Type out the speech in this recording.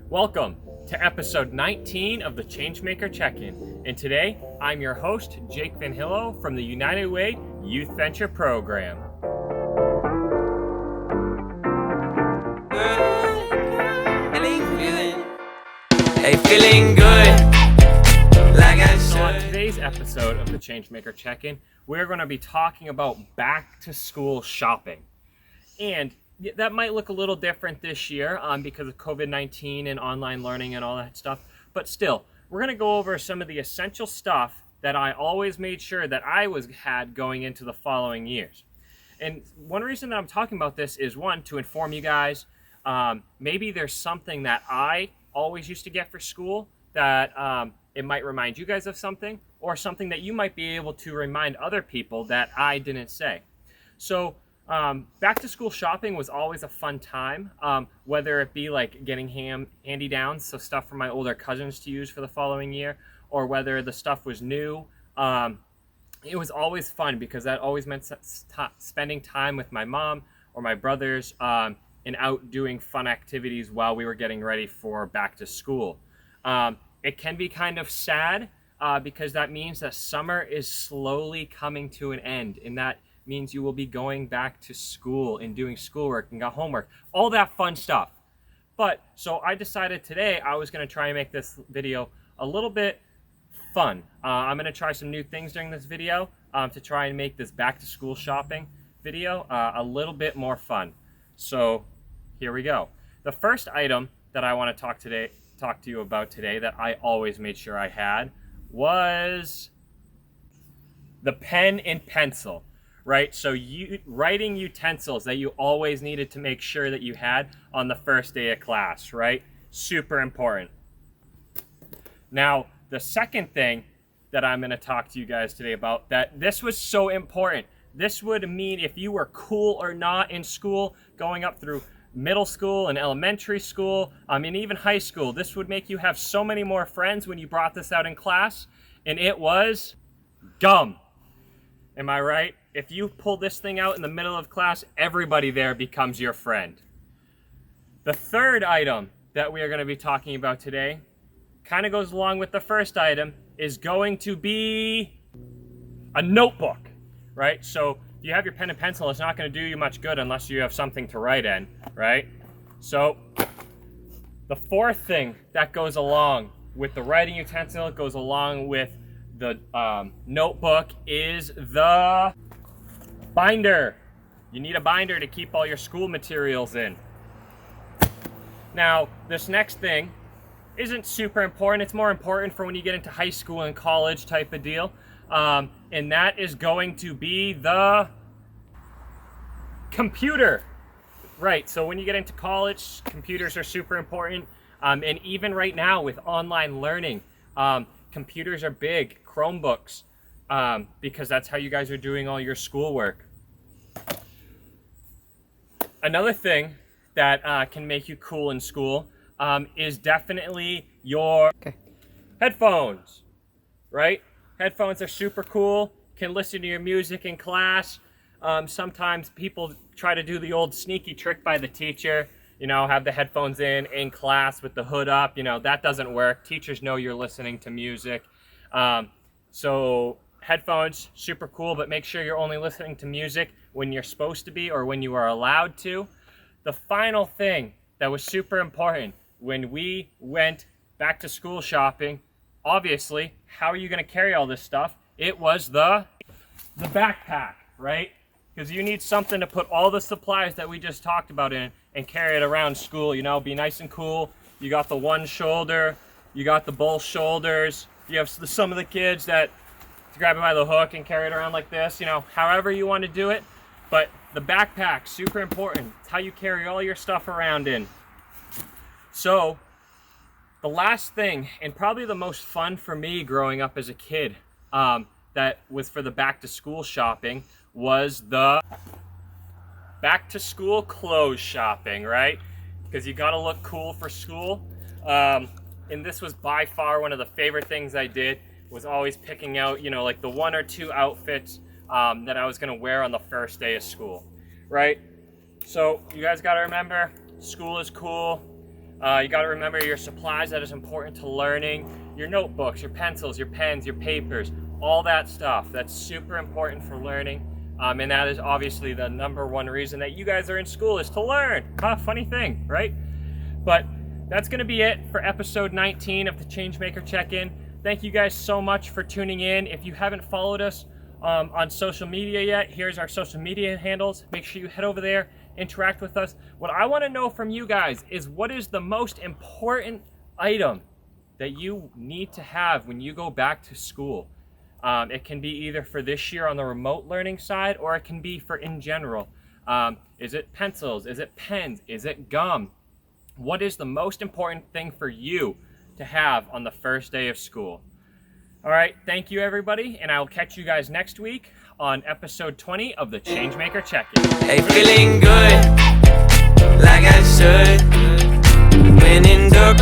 Welcome to episode 19 of the Changemaker Check-In. And today, I'm your host, Jake Van Hillo from the United Way Youth Venture Program. Feeling good, like I So on should. today's episode of the Changemaker Check-In, we're going to be talking about back-to-school shopping. And that might look a little different this year because of COVID-19 and online learning and all that stuff. But still, we're going to go over some of the essential stuff that I always made sure that I had going into the following years. And one reason that I'm talking about this is, one, to inform you guys. Maybe there's something that I always used to get for school that it might remind you guys of something, or something that you might be able to remind other people that I didn't say. So back to school shopping was always a fun time, whether it be like getting handy-downs, so stuff for my older cousins to use for the following year, or whether the stuff was new. It was always fun because that always meant spending time with my mom or my brothers and out doing fun activities while we were getting ready for back to school. It can be kind of sad because that means that summer is slowly coming to an end, and that means you will be going back to school and doing schoolwork and got homework, all that fun stuff. But so I decided today I was going to try and make this video a little bit fun. I'm going to try some new things during this video to try and make this back to school shopping video a little bit more fun. So here we go. The first item that I want to talk to you about today that I always made sure I had was the pen and pencil. Right, so writing utensils that you always needed to make sure that you had on the first day of class, right? Super important. Now, the second thing that I'm going to talk to you guys today about, that this was so important. This would mean if you were cool or not in school, going up through middle school and elementary school, and even high school. This would make you have so many more friends when you brought this out in class, and it was gum. Am I right? If you pull this thing out in the middle of class, everybody there becomes your friend. The third item that we are going to be talking about today kind of goes along with the first item, is going to be a notebook, right? So if you have your pen and pencil, it's not going to do you much good unless you have something to write in, right? So the fourth thing that goes along with the writing utensil, it goes along with the notebook, is the binder. You need a binder to keep all your school materials in. Now, this next thing isn't super important. It's more important for when you get into high school and college type of deal. And that is going to be the computer. Right, so when you get into college, computers are super important. And even right now with online learning, computers are big, Chromebooks, because that's how you guys are doing all your schoolwork. Another thing that can make you cool in school is definitely your headphones, right? Headphones are super cool, can listen to your music in class. Sometimes people try to do the old sneaky trick by the teacher, have the headphones in class with the hood up. That doesn't work. Teachers know you're listening to music. So headphones, super cool, but make sure you're only listening to music when you're supposed to be or when you are allowed to. The final thing that was super important when we went back to school shopping, obviously, how are you going to carry all this stuff? It was the backpack, right? Because you need something to put all the supplies that we just talked about in and carry it around school, be nice and cool. You got the one shoulder, you got the both shoulders. You have some of the kids that grab it by the hook and carry it around like this, however you want to do it. But the backpack, super important. It's how you carry all your stuff around in. So the last thing, and probably the most fun for me growing up as a kid, that was for the back to school shopping, was the back to school clothes shopping, right? Because you got to look cool for school. And this was by far one of the favorite things I did, was always picking out, like the one or two outfits that I was going to wear on the first day of school, right? So you guys got to remember, school is cool. You got to remember your supplies. That is important to learning. Your notebooks, your pencils, your pens, your papers, all that stuff. That's super important for learning. And that is obviously the number one reason that you guys are in school, is to learn. Funny thing, right? But that's going to be it for episode 19 of the Changemaker Check-In. Thank you guys so much for tuning in. If you haven't followed us on social media yet, here's our social media handles. Make sure you head over there, interact with us. What I want to know from you guys is, what is the most important item that you need to have when you go back to school? It can be either for this year on the remote learning side, or it can be for in general. Is it pencils? Is it pens? Is it gum? What is the most important thing for you to have on the first day of school? All right, thank you everybody, and I will catch you guys next week on episode 20 of the Changemaker Check-In. Hey, feeling good, like I should. When in dark,